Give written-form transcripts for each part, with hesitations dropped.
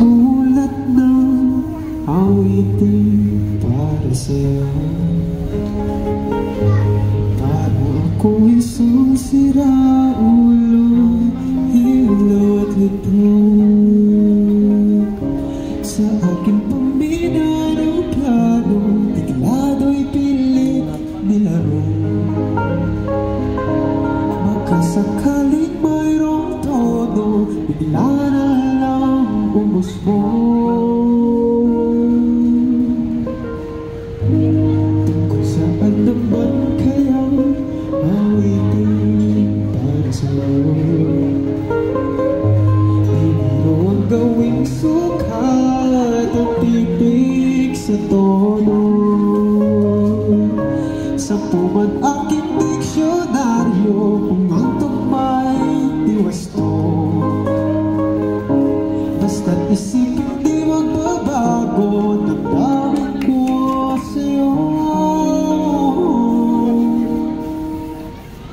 Sumulat ng awitin para sa'yo. Para ako'y susira ulo, hilo at lito. Sa aking paminarang plano, biglado'y pilit nilaro. Magkasakaling mayroong todo, bigla na lang umusbong. Tungkol saan naman kaya awitin para sa'yo? Biro ang gawing sukat at pipig sa tono. Sampu man aking diksyonaryo, kung ang tugma'y di wasto. Basta't isipin di magbabago, damdamin ko sa'yo.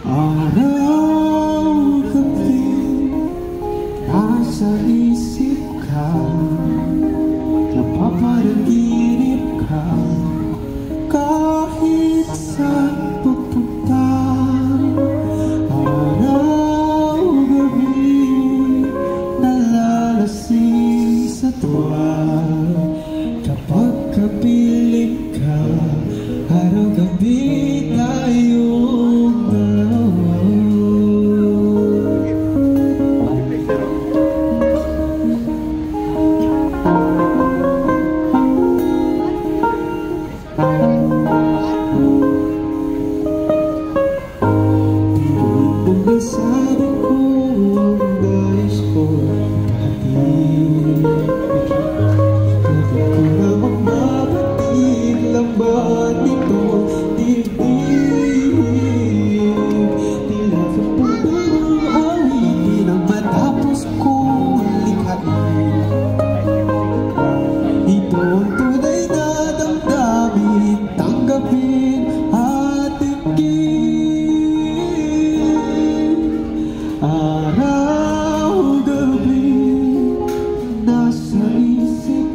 Araw, gabi, nasa isip ka, napapanaginip ka. Kahit saan pupunta, araw, gabi, nalalasing sa tuwa. Kapag kapiling ka, araw, gabi, tayong dalawa. Sabi ko ang nais ko ipahatid. Pwede ko namang mabatid lang ba nito dibdib? Tila sa pundong awitin ang matapos kong likhain. Ito ang tunay na damdamin, tanggapin at tingin. Araw, gabi, nasa isip